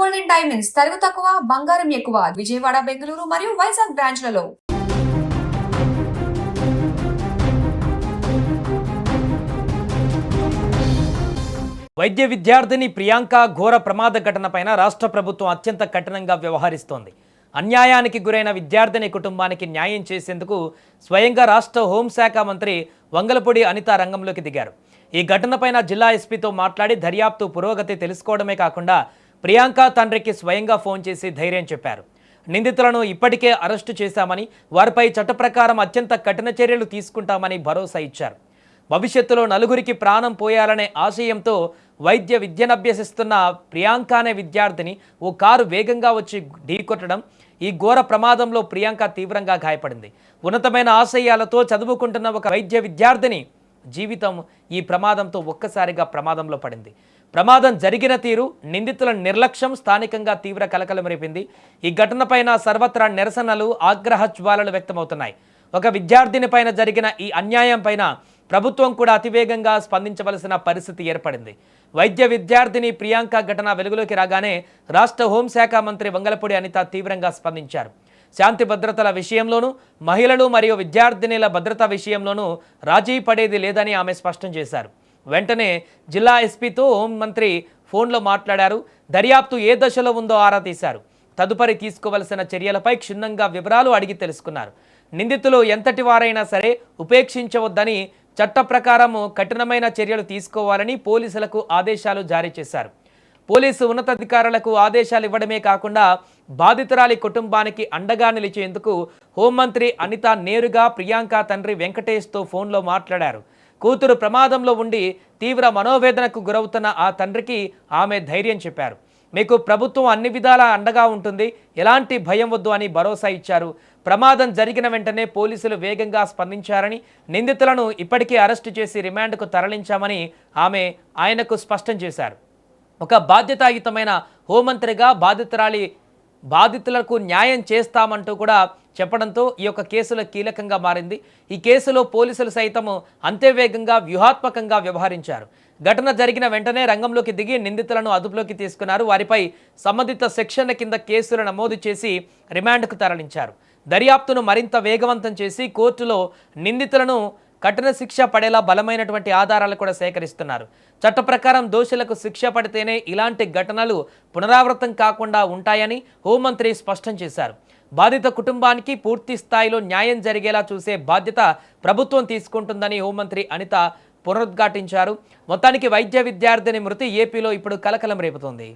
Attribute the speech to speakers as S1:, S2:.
S1: Golden diamonds తరుగు తక్కువ బంగారం ఎక్కువ విజయవాడ బెంగళూరు మరియు వైజాగ్ బ్రాంచ్లలో.
S2: వైద్య విద్యార్థిని ప్రియాంక ఘోర ప్రమాద ఘటనపైన రాష్ట్ర ప్రభుత్వం అత్యంత కఠినంగా వ్యవహరిస్తోంది. అన్యాయానికి గురైన విద్యార్థిని కుటుంబానికి న్యాయం చేసేందుకు స్వయంగా రాష్ట్ర హోంశాఖ మంత్రి వంగలపూడి అనిత రంగంలోకి దిగారు. ఈ ఘటనపైన జిల్లా ఎస్పీతో మాట్లాడి దర్యాప్తు పురోగతి తెలుసుకోవడమే కాకుండా ప్రియాంక తండ్రికి స్వయంగా ఫోన్ చేసి ధైర్యం చెప్పారు. నిందితులను ఇప్పటికే అరెస్టు చేశామని, వారిపై చట్ట ప్రకారం అత్యంత కఠిన చర్యలు తీసుకుంటామని భరోసా ఇచ్చారు. భవిష్యత్తులో నలుగురికి ప్రాణం పోయాలనే ఆశయంతో వైద్య విద్యనభ్యసిస్తున్న ప్రియాంక అనే విద్యార్థిని ఓ కారు వేగంగా వచ్చి ఢీకొట్టడం, ఈ ఘోర ప్రమాదంలో ప్రియాంక తీవ్రంగా గాయపడింది. ఉన్నతమైన ఆశయాలతో చదువుకుంటున్న ఒక వైద్య విద్యార్థిని జీవితం ఈ ప్రమాదంతో ఒక్కసారిగా ప్రమాదంలో పడింది. ప్రమాదం జరిగిన తీరు, నిందితుల నిర్లక్ష్యం స్థానికంగా తీవ్ర కలకలం రేపింది. ఈ ఘటనపైన సర్వత్రా నిరసనలు, ఆగ్రహ జ్వాలలు వ్యక్తమవుతున్నాయి. ఒక విద్యార్థిని పైన జరిగిన ఈ అన్యాయం పైన ప్రభుత్వం కూడా అతివేగంగా స్పందించవలసిన పరిస్థితి ఏర్పడింది. వైద్య విద్యార్థిని ప్రియాంక ఘటన వెలుగులోకి రాగానే రాష్ట్ర హోంశాఖ మంత్రి వంగలపూడి అనిత తీవ్రంగా స్పందించారు. శాంతి భద్రతల విషయంలోనూ, మహిళలు మరియు విద్యార్థినిల భద్రత విషయంలోనూ రాజీ పడేది లేదని ఆమె స్పష్టం చేశారు. వెంటనే జిల్లా ఎస్పీతో హోంమంత్రి ఫోన్లో మాట్లాడారు. దర్యాప్తు ఏ దశలో ఉందో ఆరా తీశారు. తదుపరి తీసుకోవలసిన చర్యలపై క్షుణ్ణంగా వివరాలు అడిగి తెలుసుకున్నారు. నిందితులు ఎంతటి వారైనా సరే ఉపేక్షించవద్దని, చట్ట ప్రకారం కఠినమైన చర్యలు తీసుకోవాలని పోలీసులకు ఆదేశాలు జారీ చేశారు. పోలీసు ఉన్నతాధికారులకు ఆదేశాలు ఇవ్వడమే కాకుండా బాధితురాలి కుటుంబానికి అండగా నిలిచేందుకు హోంమంత్రి అనిత నేరుగా ప్రియాంక తండ్రి వెంకటేష్తో ఫోన్లో మాట్లాడారు. కూతురు ప్రమాదంలో ఉండి తీవ్ర మనోవేదనకు గురవుతున్న ఆ తండ్రికి ఆమె ధైర్యం చెప్పారు. మీకు ప్రభుత్వం అన్ని విధాలా అండగా ఉంటుంది, ఎలాంటి భయం వద్దు అని భరోసా ఇచ్చారు. ప్రమాదం జరిగిన వెంటనే పోలీసులు వేగంగా స్పందించారని, నిందితులను ఇప్పటికే అరెస్టు చేసి రిమాండ్కు తరలించామని ఆమె ఆయనకు స్పష్టం చేశారు. ఒక బాధ్యతాయుతమైన హోంమంత్రిగా బాధితులకు న్యాయం చేస్తామంటూ కూడా చెప్పడంతో ఈ యొక్క కేసులో కీలకంగా మారింది. ఈ కేసులో పోలీసులు సైతం అంతే వేగంగా వ్యూహాత్మకంగా వ్యవహరించారు. ఘటన జరిగిన వెంటనే రంగంలోకి దిగి నిందితులను అదుపులోకి తీసుకున్నారు. వారిపై సంబంధిత సెక్షన్ల కింద కేసులు నమోదు చేసి రిమాండ్కు తరలించారు. దర్యాప్తును మరింత వేగవంతం చేసి కోర్టులో నిందితులను కఠిన శిక్ష పడేలా బలమైనటువంటి ఆధారాలు కూడా సేకరిస్తున్నారు. చట్ట ప్రకారం దోషులకు శిక్ష పడితేనే ఇలాంటి ఘటనలు పునరావృతం కాకుండా ఉంటాయని హోంమంత్రి స్పష్టం చేశారు. బాధిత కుటుంబానికి పూర్తి స్థాయిలో న్యాయం జరిగేలా చూసే బాధ్యత ప్రభుత్వం తీసుకుంటుందని హోంమంత్రి అనిత పునరుద్ఘాటించారు. మొత్తానికి వైద్య విద్యార్థిని మృతి ఏపీలో ఇప్పుడు కలకలం రేపుతోంది.